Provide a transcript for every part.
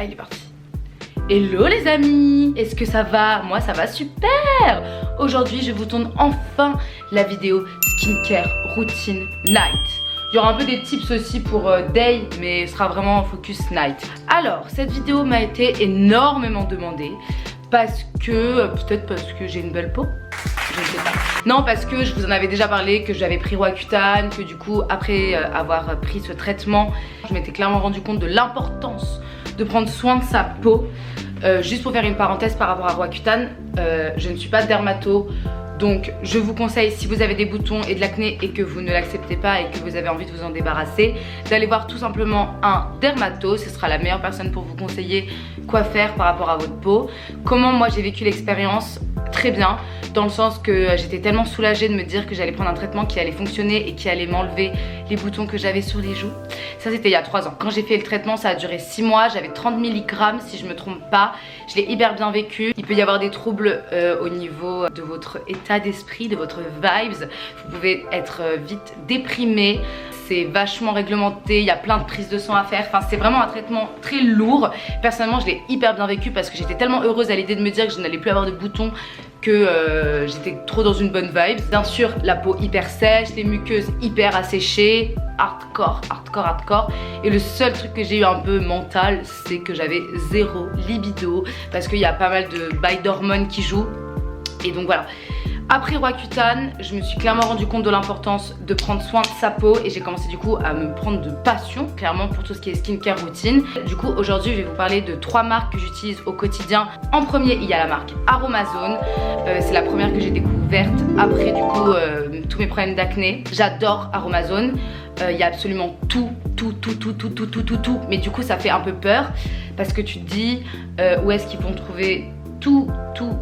Ah, il est parti. Hello les amis, est-ce que ça va? Moi ça va super. Aujourd'hui je vous tourne enfin la vidéo skincare routine night. Il y aura un peu des tips aussi pour day, mais ce sera vraiment focus night. Alors cette vidéo m'a été énormément demandée parce que, peut-être parce que j'ai une belle peau, je ne sais pas. Non, parce que je vous en avais déjà parlé, que j'avais pris Roaccutane, que du coup après avoir pris ce traitement, je m'étais clairement rendu compte de l'importance de prendre soin de sa peau. Juste pour faire une parenthèse par rapport à Roaccutane, je ne suis pas dermato, donc je vous conseille, si vous avez des boutons et de l'acné et que vous ne l'acceptez pas et que vous avez envie de vous en débarrasser, d'aller voir tout simplement un dermato. Ce sera la meilleure personne pour vous conseiller quoi faire par rapport à votre peau. Comment moi j'ai vécu l'expérience? Très bien, dans le sens que j'étais tellement soulagée de me dire que j'allais prendre un traitement qui allait fonctionner et qui allait m'enlever les boutons que j'avais sur les joues. Ça c'était il y a 3 ans. Quand j'ai fait le traitement, ça a duré 6 mois, j'avais 30 mg si je me trompe pas. Je l'ai hyper bien vécu. Il peut y avoir des troubles au niveau de votre état d'esprit, de votre vibes. Vous pouvez être vite déprimé. C'est vachement réglementé, il y a plein de prises de sang à faire. Enfin, c'est vraiment un traitement très lourd. Personnellement, je l'ai hyper bien vécu parce que j'étais tellement heureuse à l'idée de me dire que je n'allais plus avoir de boutons que j'étais trop dans une bonne vibe. Bien sûr, la peau hyper sèche, les muqueuses hyper asséchées, hardcore. Et le seul truc que j'ai eu un peu mental, c'est que j'avais zéro libido parce qu'il y a pas mal de bails d'hormones qui jouent. Et donc voilà. Après Roaccutane, je me suis clairement rendu compte de l'importance de prendre soin de sa peau et j'ai commencé du coup à me prendre de passion clairement pour tout ce qui est skincare routine. Du coup aujourd'hui je vais vous parler de 3 marques que j'utilise au quotidien. En premier il y a la marque Aromazone, c'est la première que j'ai découverte après du coup tous mes problèmes d'acné. J'adore Aromazone, il y a absolument tout, mais du coup ça fait un peu peur parce que tu te dis où est-ce qu'ils vont trouver tout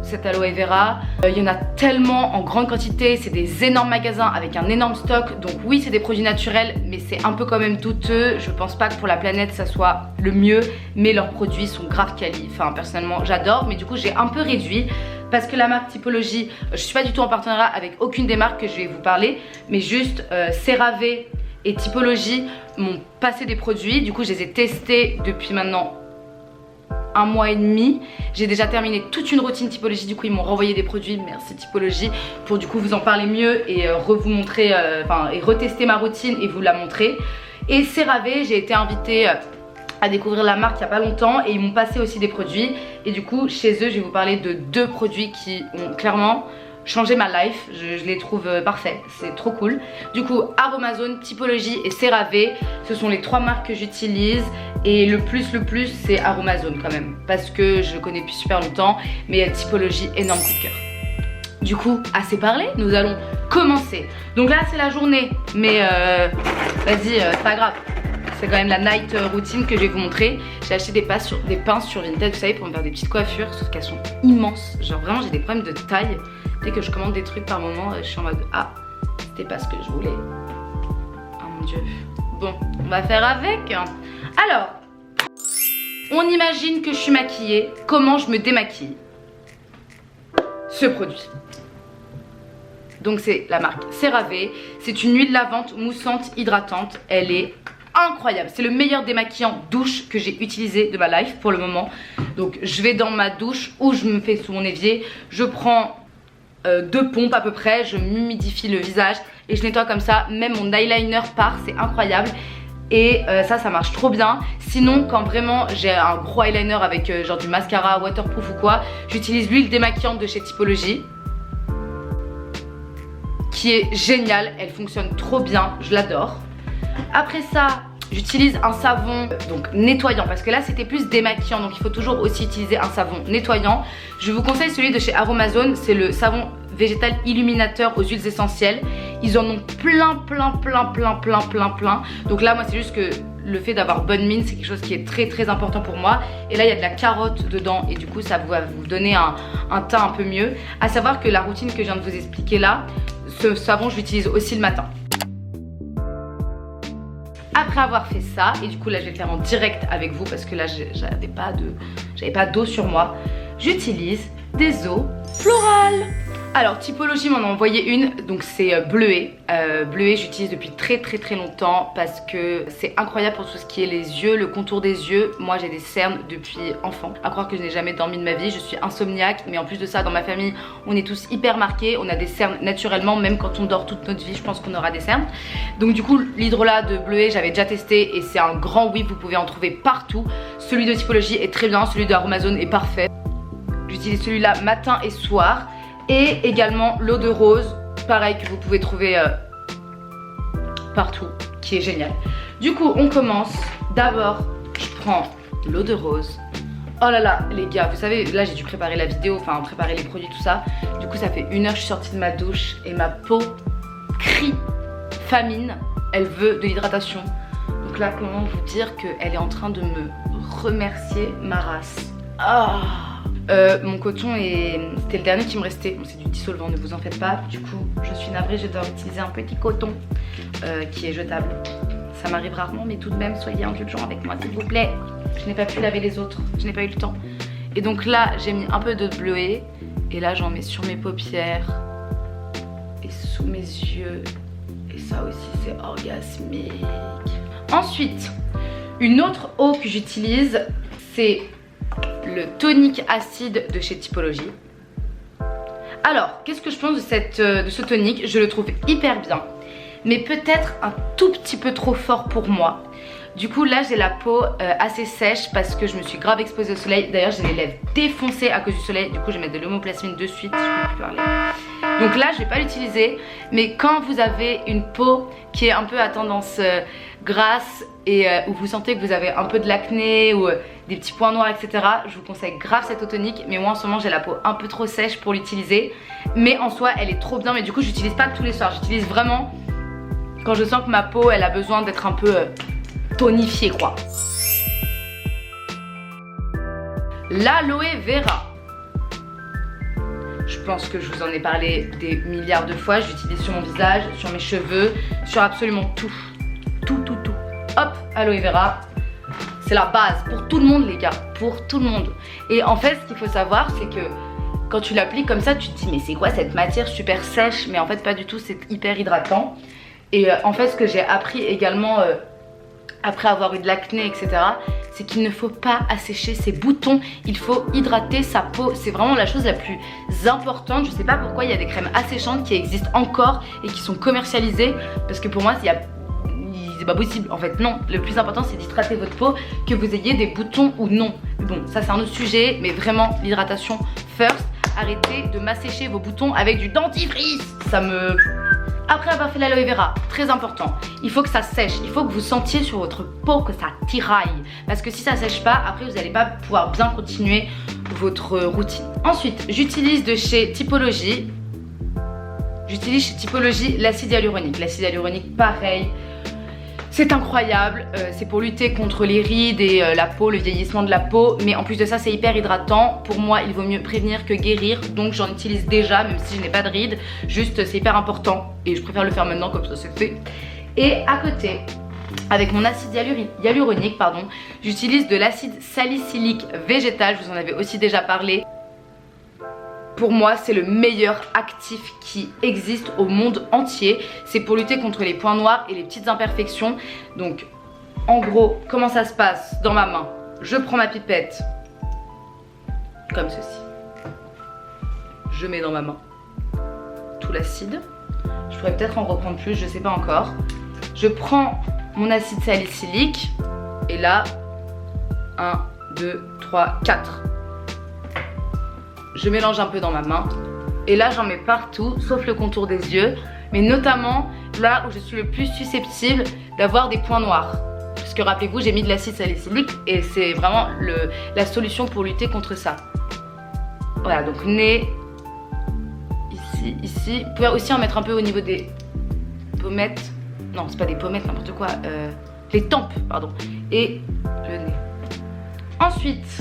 cet aloe vera. Il y en a tellement en grande quantité, c'est des énormes magasins avec un énorme stock. Donc oui c'est des produits naturels mais c'est un peu quand même douteux. Je pense pas que pour la planète ça soit le mieux, mais leurs produits sont grave quali. Enfin personnellement j'adore, mais du coup j'ai un peu réduit parce que la marque Typologie, je suis pas du tout en partenariat avec aucune des marques que je vais vous parler, mais juste CeraVe et Typologie m'ont passé des produits. Du coup je les ai testés depuis maintenant 1 mois et demi. J'ai déjà terminé toute une routine Typologie. Du coup ils m'ont renvoyé des produits, merci Typologie, pour du coup vous en parler mieux et vous montrer, et retester ma routine et vous la montrer. Et CeraVe, j'ai été invitée à découvrir la marque il n'y a pas longtemps et ils m'ont passé aussi des produits. Et du coup chez eux je vais vous parler de 2 produits qui ont clairement changé ma life, je les trouve parfaits, c'est trop cool. Du coup Aromazone, Typologie et CeraVe, ce sont les 3 marques que j'utilise. Et le plus c'est Aromazone quand même, parce que je le connais depuis super longtemps. Mais Typologie, énorme coup de cœur. Du coup, assez parlé, nous allons commencer. Donc là c'est la journée, mais vas-y, c'est pas grave. C'est quand même la night routine que je vais vous montrer. J'ai acheté des pinces sur Vinted, vous savez, pour me faire des petites coiffures, sauf qu'elles sont immenses. Genre vraiment j'ai des problèmes de taille. Dès que je commande des trucs par moment, je suis en mode ah, c'était pas ce que je voulais. Oh mon dieu. Bon, on va faire avec. Alors, on imagine que je suis maquillée. Comment je me démaquille? Ce produit. Donc c'est la marque CeraVe. C'est une huile lavante moussante hydratante. Elle est incroyable. C'est le meilleur démaquillant douche que j'ai utilisé de ma life pour le moment. Donc je vais dans ma douche ou je me fais sous mon évier. Je prends 2 pompes à peu près. Je m'humidifie le visage et je nettoie comme ça. Même mon eyeliner part, c'est incroyable. Et ça marche trop bien. Sinon quand vraiment j'ai un gros eyeliner avec genre du mascara waterproof ou quoi, j'utilise l'huile démaquillante de chez Typologie, qui est géniale, elle fonctionne trop bien, je l'adore. Après ça j'utilise un savon donc nettoyant, parce que là c'était plus démaquillant, donc il faut toujours aussi utiliser un savon nettoyant. Je vous conseille celui de chez Aromazone, c'est le savon végétal illuminateur aux huiles essentielles. Ils en ont plein. Donc là moi c'est juste que le fait d'avoir bonne mine, c'est quelque chose qui est très important pour moi. Et là il y a de la carotte dedans et du coup ça va vous donner un teint un peu mieux. À savoir que la routine que je viens de vous expliquer là, ce savon je l'utilise aussi le matin. Après avoir fait ça, et du coup là je vais le faire en direct avec vous parce que là j'avais pas d'eau sur moi, j'utilise des eaux florales. Alors Typologie m'en a envoyé une, donc c'est Bleuet. Bleuet j'utilise depuis très longtemps parce que c'est incroyable pour tout ce qui est les yeux, le contour des yeux. Moi j'ai des cernes depuis enfant, à croire que je n'ai jamais dormi de ma vie, je suis insomniaque, mais en plus de ça dans ma famille on est tous hyper marqués, on a des cernes naturellement, même quand on dort toute notre vie je pense qu'on aura des cernes. Donc du coup l'hydrolat de Bleuet j'avais déjà testé et c'est un grand oui, vous pouvez en trouver partout. Celui de Typologie est très bien, celui de Aromazone est parfait. J'utilise celui-là matin et soir. Et également l'eau de rose, pareil que vous pouvez trouver partout, qui est génial. Du coup on commence, d'abord je prends l'eau de rose. Oh là là les gars, vous savez là j'ai dû préparer la vidéo, enfin préparer les produits tout ça. Du coup ça fait 1 heure que je suis sortie de ma douche et ma peau crie famine, elle veut de l'hydratation. Donc là comment vous dire qu'elle est en train de me remercier ma race. Mon coton c'était le dernier qui me restait, bon, c'est du dissolvant, ne vous en faites pas. Du coup je suis navrée, je dois utiliser un petit coton qui est jetable. Ça m'arrive rarement mais tout de même soyez indulgents avec moi s'il vous plaît. Je n'ai pas pu laver les autres, je n'ai pas eu le temps. Et donc là j'ai mis un peu de Bleuet et là j'en mets sur mes paupières et sous mes yeux. Et ça aussi c'est orgasmique. Ensuite une autre eau que j'utilise c'est le tonique acide de chez Typologie. Alors, qu'est-ce que je pense de ce tonique? Je le trouve hyper bien, mais peut-être un tout petit peu trop fort pour moi. Du coup là j'ai la peau assez sèche parce que je me suis grave exposée au soleil. D'ailleurs j'ai les lèvres défoncées à cause du soleil. Du coup je vais mettre de l'homoplasmine de suite, je peux plus parler. Donc là je vais pas l'utiliser. Mais quand vous avez une peau qui est un peu à tendance grasse et où vous sentez que vous avez un peu de l'acné ou des petits points noirs etc, je vous conseille grave cette eau tonique. Mais moi en ce moment j'ai la peau un peu trop sèche pour l'utiliser. Mais en soi elle est trop bien. Mais du coup j'utilise pas tous les soirs. J'utilise vraiment quand je sens que ma peau elle a besoin d'être un peu tonifiée quoi. L'aloe vera. Je pense que je vous en ai parlé des milliards de fois. Je l'utilise sur mon visage, sur mes cheveux, sur absolument tout. Tout. Hop, aloe vera. C'est la base pour tout le monde les gars, pour tout le monde. Et en fait ce qu'il faut savoir c'est que quand tu l'appliques comme ça tu te dis mais c'est quoi cette matière super sèche? Mais en fait pas du tout, c'est hyper hydratant. Et en fait ce que j'ai appris également après avoir eu de l'acné etc, c'est qu'il ne faut pas assécher ses boutons, il faut hydrater sa peau. C'est vraiment la chose la plus importante. Je sais pas pourquoi il y a des crèmes asséchantes qui existent encore et qui sont commercialisées, parce que pour moi c'est pas possible en fait. Non, le plus important c'est d'hydrater votre peau, que vous ayez des boutons ou non. Bon ça c'est un autre sujet, mais vraiment l'hydratation first. Arrêtez de m'assécher vos boutons avec du dentifrice, ça me... Après avoir fait l'aloe vera, très important, il faut que ça sèche, il faut que vous sentiez sur votre peau que ça tiraille. Parce que si ça sèche pas, après vous n'allez pas pouvoir bien continuer votre routine. Ensuite, j'utilise de chez Typologie, l'acide hyaluronique. L'acide hyaluronique, pareil, c'est incroyable, c'est pour lutter contre les rides et la peau, le vieillissement de la peau. Mais en plus de ça c'est hyper hydratant. Pour moi il vaut mieux prévenir que guérir. Donc j'en utilise déjà même si je n'ai pas de rides. Juste c'est hyper important et je préfère le faire maintenant comme ça c'est fait. Et à côté, avec mon acide hyaluronique pardon, j'utilise de l'acide salicylique végétal. Je vous en avais aussi déjà parlé. Pour moi c'est le meilleur actif qui existe au monde entier. C'est pour lutter contre les points noirs et les petites imperfections. Donc en gros comment ça se passe dans ma main? Je prends ma pipette comme ceci. Je mets dans ma main tout l'acide. Je pourrais peut-être en reprendre plus, je sais pas encore. Je prends mon acide salicylique et là 1, 2, 3, 4. Je mélange un peu dans ma main et là j'en mets partout sauf le contour des yeux, mais notamment là où je suis le plus susceptible d'avoir des points noirs, parce que rappelez-vous j'ai mis de l'acide salicylique et c'est vraiment la solution pour lutter contre ça. Voilà, donc nez, ici, vous pouvez aussi en mettre un peu au niveau des pommettes, non c'est pas des pommettes n'importe quoi, les tempes pardon, et le nez. Ensuite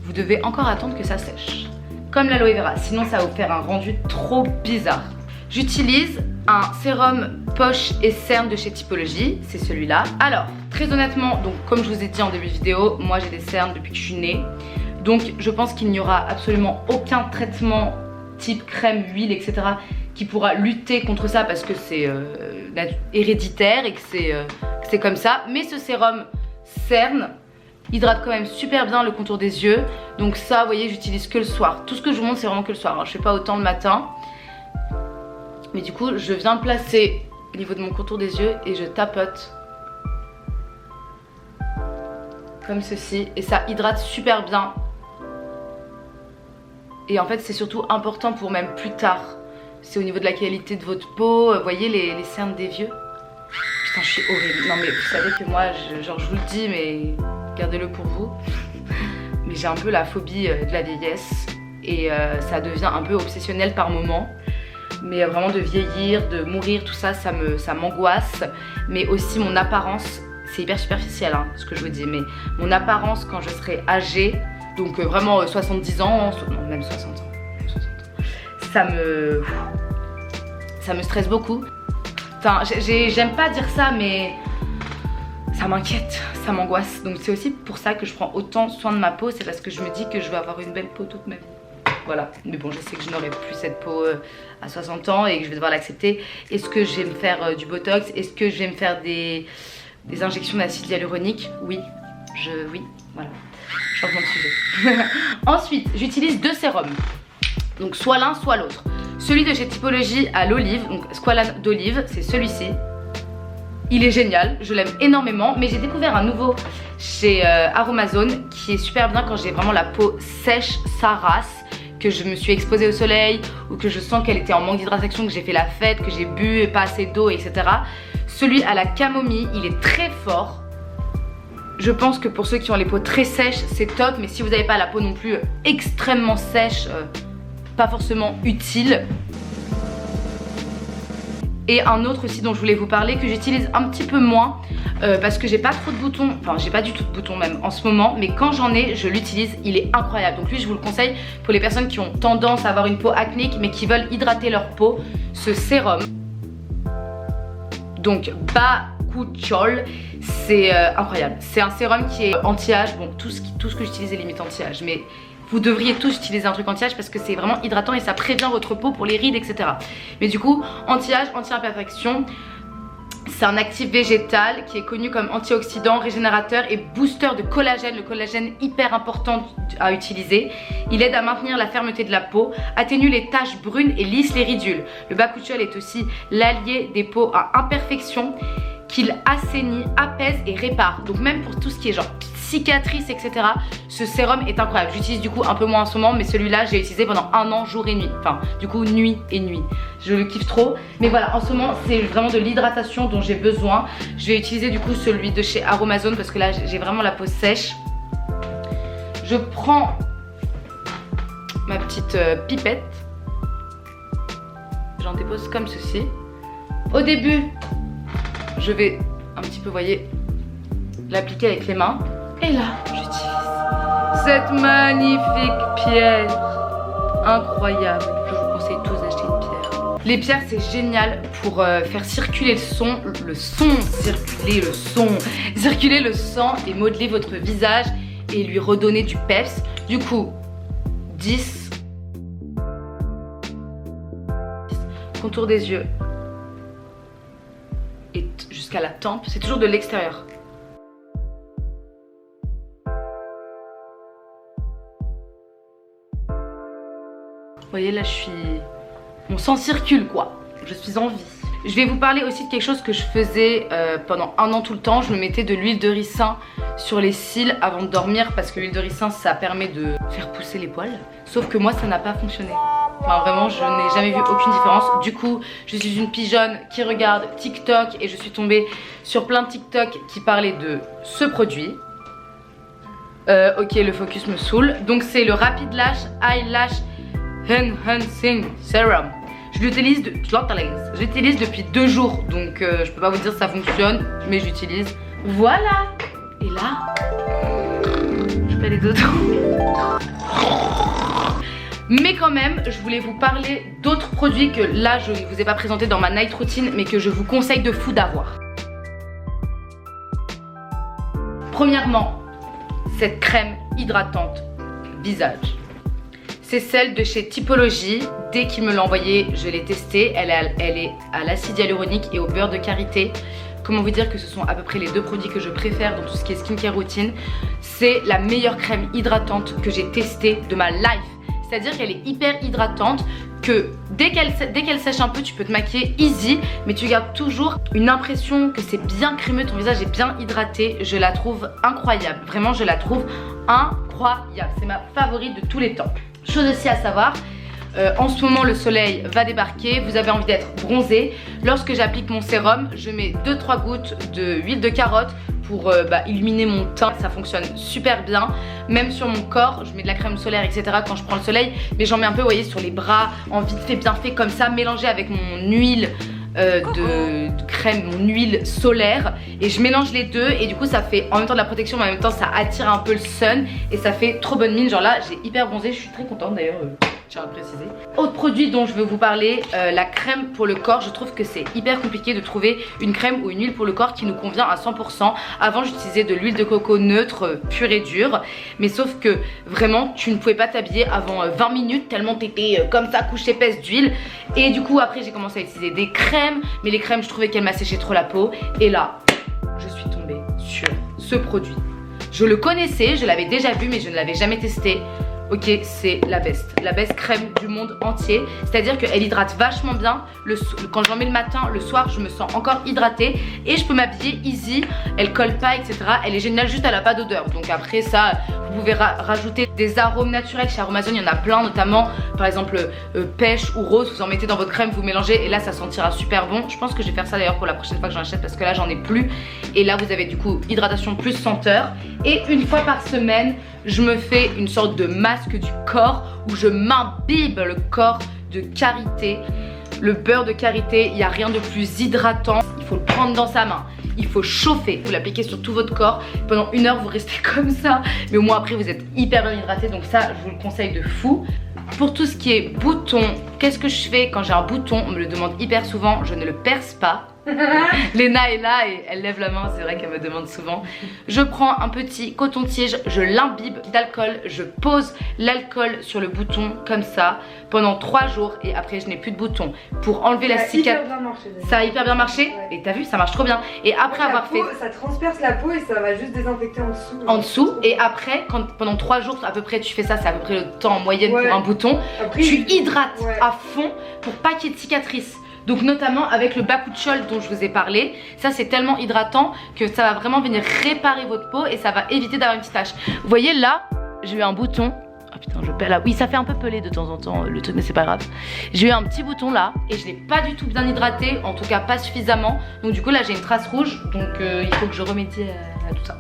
vous devez encore attendre que ça sèche comme l'aloe vera, sinon ça va vous faire un rendu trop bizarre. J'utilise un sérum poche et cernes de chez Typologie, c'est celui-là. Alors, très honnêtement, donc comme je vous ai dit en début de vidéo, moi j'ai des cernes depuis que je suis née. Donc je pense qu'il n'y aura absolument aucun traitement type crème, huile, etc. qui pourra lutter contre ça parce que c'est héréditaire et que c'est comme ça. Mais ce sérum cerne hydrate quand même super bien le contour des yeux. Donc ça, vous voyez, j'utilise que le soir. Tout ce que je vous montre, c'est vraiment que le soir. Alors, je fais pas autant le matin. Mais du coup, je viens placer au niveau de mon contour des yeux et je tapote comme ceci. Et ça hydrate super bien. Et en fait, c'est surtout important pour même plus tard. C'est au niveau de la qualité de votre peau. Vous voyez les cernes des vieux? Putain, je suis horrible. Non mais vous savez que moi, je vous le dis, mais gardez-le pour vous. Mais j'ai un peu la phobie de la vieillesse. Et ça devient un peu obsessionnel par moment. Mais vraiment de vieillir, de mourir, tout ça, ça m'angoisse. Mais aussi mon apparence, c'est hyper superficiel hein, ce que je vous dis. Mais mon apparence quand je serai âgée, donc vraiment 70 ans, non même 60 ans. Ça me stresse beaucoup. Enfin, j'aime pas dire ça, mais ça m'inquiète, ça m'angoisse. Donc c'est aussi pour ça que je prends autant soin de ma peau. C'est parce que je me dis que je vais avoir une belle peau toute ma vie. Voilà, mais bon, je sais que je n'aurai plus cette peau à 60 ans et que je vais devoir l'accepter. Est-ce que je vais me faire du botox? Est-ce que je vais me faire des injections d'acide hyaluronique? Oui, oui, voilà. Changement de sujet. Ensuite, j'utilise 2 sérums. Donc soit l'un, soit l'autre. Celui de chez Typologie à l'olive, donc Squalane d'olive, c'est celui-ci. Il est génial, je l'aime énormément. Mais j'ai découvert un nouveau chez Aromazone qui est super bien quand j'ai vraiment la peau sèche, sa race, que je me suis exposée au soleil ou que je sens qu'elle était en manque d'hydratation, que j'ai fait la fête, que j'ai bu et pas assez d'eau, etc. Celui à la camomille, il est très fort. Je pense que pour ceux qui ont les peaux très sèches, c'est top. Mais si vous n'avez pas la peau non plus extrêmement sèche, pas forcément utile. Et un autre aussi dont je voulais vous parler, que j'utilise un petit peu moins parce que j'ai pas trop de boutons, enfin j'ai pas du tout de boutons même en ce moment, mais quand j'en ai, je l'utilise, il est incroyable. Donc lui, je vous le conseille pour les personnes qui ont tendance à avoir une peau acnéique mais qui veulent hydrater leur peau. Ce sérum, donc Bakuchiol, c'est incroyable. C'est un sérum qui est anti-âge. Bon, tout ce que j'utilise est limite anti-âge, mais vous devriez tous utiliser un truc anti-âge parce que c'est vraiment hydratant et ça prévient votre peau pour les rides, etc. Mais du coup, anti-âge, anti-imperfection, c'est un actif végétal qui est connu comme antioxydant, régénérateur et booster de collagène. Le collagène hyper important à utiliser. Il aide à maintenir la fermeté de la peau, atténue les taches brunes et lisse les ridules. Le Bakuchiol est aussi l'allié des peaux à imperfection qu'il assainit, apaise et répare. Donc même pour tout ce qui est genre cicatrices, etc. Ce sérum est incroyable. J'utilise du coup un peu moins en ce moment, mais celui-là j'ai utilisé pendant 1 an jour et nuit. Enfin du coup nuit et nuit. Je le kiffe trop. Mais voilà, en ce moment c'est vraiment de l'hydratation dont j'ai besoin. Je vais utiliser du coup celui de chez Aromazone parce que là j'ai vraiment la peau sèche. Je prends ma petite pipette. J'en dépose comme ceci. Au début, je vais un petit peu, voyez, l'appliquer avec les mains. Et là, j'utilise cette magnifique pierre. Incroyable. Je vous conseille tous d'acheter une pierre. Les pierres, c'est génial pour faire circuler circuler le sang et modeler votre visage et lui redonner du peps. Du coup, 10. Contour des yeux. Et jusqu'à la tempe. C'est toujours de l'extérieur. Vous voyez là mon sang circule quoi, je suis en vie. Je vais vous parler aussi de quelque chose que je faisais pendant 1 an tout le temps. Je me mettais de l'huile de ricin sur les cils avant de dormir parce que l'huile de ricin ça permet de faire pousser les poils. Sauf que moi ça n'a pas fonctionné. Enfin vraiment je n'ai jamais vu aucune différence. Du coup je suis une pigeonne qui regarde TikTok et je suis tombée sur plein de TikTok qui parlaient de ce produit. Ok, le focus me saoule. Donc c'est le Rapid Lash Eyelash Enhancing Serum. Je l'utilise depuis 2 jours. Donc je peux pas vous dire si ça fonctionne, mais j'utilise. Voilà. Et là, je fais les dodos. Mais quand même, je voulais vous parler d'autres produits que là je ne vous ai pas présenté dans ma night routine, mais que je vous conseille de fou d'avoir. Premièrement, cette crème hydratante visage. C'est celle de chez Typologie dès qu'il me l'a envoyée, je l'ai testée. Elle est à l'acide hyaluronique et au beurre de karité. Comment vous dire que ce sont à peu près les deux produits que je préfère dans tout ce qui est skincare routine. C'est la meilleure crème hydratante que j'ai testée de ma life. C'est-à-dire qu'elle est hyper hydratante, que dès qu'elle sèche un peu, tu peux te maquiller easy, mais tu gardes toujours une impression que c'est bien crémeux, ton visage est bien hydraté. Je la trouve incroyable, vraiment je la trouve incroyable. C'est ma favorite de tous les temps. Chose aussi à savoir, en ce moment le soleil va débarquer, vous avez envie d'être bronzé. Lorsque j'applique mon sérum, je mets 2-3 gouttes d'huile de carotte pour illuminer mon teint. Ça fonctionne super bien. Même sur mon corps, je mets de la crème solaire etc quand je prends le soleil, mais j'en mets un peu, vous voyez, sur les bras, en vite fait, bien fait comme ça, mélangé avec mon huile de crème, mon huile solaire, et je mélange les deux et du coup ça fait en même temps de la protection mais en même temps ça attire un peu le sun et ça fait trop bonne mine. Genre là j'ai hyper bronzé, je suis très contente d'ailleurs, tiens à préciser. Autre produit dont je veux vous parler, la crème pour le corps. Je trouve que c'est hyper compliqué de trouver une crème ou une huile pour le corps qui nous convient à 100%. Avant j'utilisais de l'huile de coco neutre, pure et dure, mais sauf que vraiment tu ne pouvais pas t'habiller avant 20 minutes tellement t'étais comme ça, couche épaisse d'huile. Et du coup après j'ai commencé à utiliser des crèmes, mais les crèmes je trouvais qu'elles m'asséchaient trop la peau. Et là je suis tombée sur ce produit. Je le connaissais, je l'avais déjà vu mais je ne l'avais jamais testé. Ok, c'est la best crème du monde entier. C'est-à-dire qu'elle hydrate vachement bien. Quand j'en mets le matin, le soir, je me sens encore hydratée. Et je peux m'habiller easy, elle colle pas, etc. Elle est géniale, juste elle a pas d'odeur. Donc après ça, vous pouvez rajouter des arômes naturels. Chez Aromazone, il y en a plein, notamment par exemple pêche ou rose. Vous en mettez dans votre crème, vous mélangez et là ça sentira super bon. Je pense que je vais faire ça d'ailleurs pour la prochaine fois que j'en achète parce que là j'en ai plus. Et là vous avez du coup hydratation plus senteur. Et une fois par semaine, je me fais une sorte de masque du corps où je m'imbibe le corps de karité. Le beurre de karité, il n'y a rien de plus hydratant. Il faut le prendre dans sa main, il faut chauffer, vous l'appliquez sur tout votre corps. Pendant 1 heure vous restez comme ça, mais au moins après vous êtes hyper bien hydraté. Donc ça je vous le conseille de fou. Pour tout ce qui est bouton, qu'est-ce que je fais quand j'ai un bouton? On me le demande hyper souvent, je ne le perce pas. Léna est là et elle lève la main, c'est vrai qu'elle me demande souvent. Je prends un petit coton-tige, je l'imbibe d'alcool, je pose l'alcool sur le bouton comme ça pendant 3 jours et après je n'ai plus de bouton. Pour enlever la cicatrice. Ça a hyper bien marché, ouais. Et t'as vu, ça marche trop bien. Et après avoir fait. Ça transperce la peau et ça va juste désinfecter en dessous. En dessous, et après, pendant 3 jours à peu près tu fais ça, c'est à peu près le temps en moyenne pour un bouton. Après, tu hydrates à fond pour pas qu'il y ait de cicatrices. Donc notamment avec le Bakuchiol dont je vous ai parlé, ça c'est tellement hydratant que ça va vraiment venir réparer votre peau et ça va éviter d'avoir une petite tache. Vous voyez là, j'ai eu un bouton. Oh putain, je pèle là. Oui, ça fait un peu pelé de temps en temps le truc, mais c'est pas grave. J'ai eu un petit bouton là et je l'ai pas du tout bien hydraté, en tout cas pas suffisamment. Donc du coup là j'ai une trace rouge, donc il faut que je remédie à tout ça.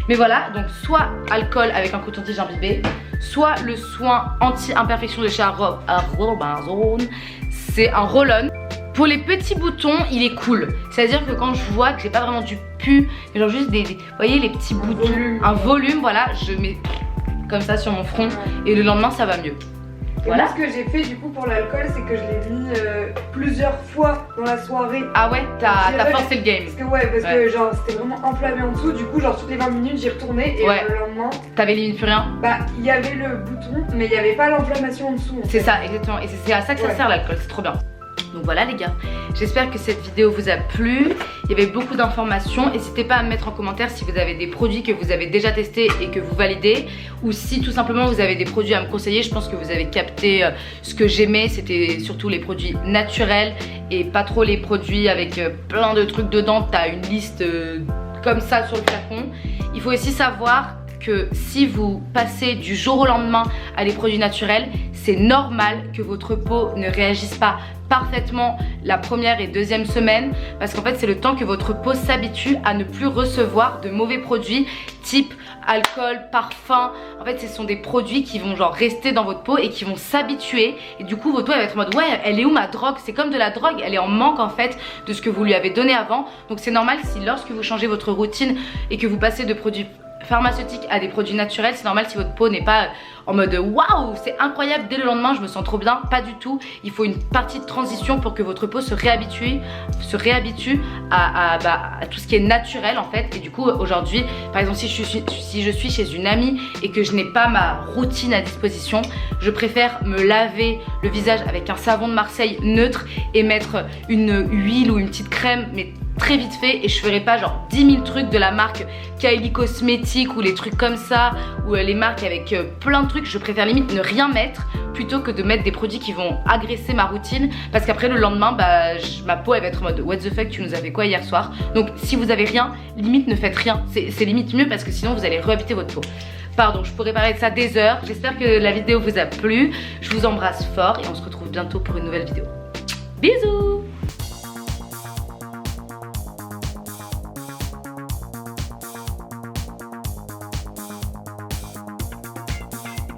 Mais voilà, donc soit alcool avec un coton-tige imbibé, soit le soin anti-imperfection de chez Aromazone, c'est un roll-on. Pour les petits boutons, il est cool. C'est-à-dire que quand je vois que j'ai pas vraiment du pu, mais genre juste vous voyez les petits boutons, un volume, voilà, je mets comme ça sur mon front et le lendemain ça va mieux. Et voilà. Moi, ce que j'ai fait du coup pour l'alcool, c'est que je l'ai mis plusieurs fois dans la soirée. Ah ouais, t'as forcé le game. Parce que genre c'était vraiment enflammé en dessous. Du coup, genre toutes les 20 minutes, j'y retournais et le lendemain. T'avais limite plus rien? Bah, il y avait le bouton, mais il n'y avait pas l'inflammation en dessous. C'est ça, exactement. Et c'est à ça que ça sert l'alcool, c'est trop bien. Donc voilà les gars, j'espère que cette vidéo vous a plu. Il y avait beaucoup d'informations. N'hésitez pas à me mettre en commentaire si vous avez des produits que vous avez déjà testés et que vous validez, ou si tout simplement vous avez des produits à me conseiller. Je pense que vous avez capté ce que j'aimais. C'était surtout les produits naturels et pas trop les produits avec plein de trucs dedans. T'as une liste comme ça sur le flacon. Il faut aussi savoir que si vous passez du jour au lendemain à des produits naturels, c'est normal que votre peau ne réagisse pas parfaitement la première et deuxième semaine, parce qu'en fait c'est le temps que votre peau s'habitue à ne plus recevoir de mauvais produits type alcool, parfum. En fait ce sont des produits qui vont genre rester dans votre peau et qui vont s'habituer, et du coup votre peau elle va être en mode ouais, elle est où ma drogue? C'est comme de la drogue, elle est en manque en fait de ce que vous lui avez donné avant. Donc c'est normal si lorsque vous changez votre routine et que vous passez de produits pharmaceutique à des produits naturels, c'est normal si votre peau n'est pas en mode waouh, c'est incroyable, dès le lendemain je me sens trop bien. Pas du tout. Il faut une partie de transition pour que votre peau se réhabitue à tout ce qui est naturel en fait. Et du coup, aujourd'hui, par exemple, si je suis chez une amie et que je n'ai pas ma routine à disposition, je préfère me laver le visage avec un savon de Marseille neutre et mettre une huile ou une petite crème, mais très vite fait, et je ferai pas genre 10 000 trucs de la marque Kylie Cosmetics ou les trucs comme ça, ou les marques avec plein de trucs. Je préfère limite ne rien mettre plutôt que de mettre des produits qui vont agresser ma routine, parce qu'après le lendemain ma peau elle va être en mode what the fuck, tu nous avais quoi hier soir. Donc si vous avez rien, limite ne faites rien, c'est limite mieux, parce que sinon vous allez réhabiter votre peau. Pardon, je pourrais parler de ça des heures. J'espère que la vidéo vous a plu, je vous embrasse fort et on se retrouve bientôt pour une nouvelle vidéo. Bisous.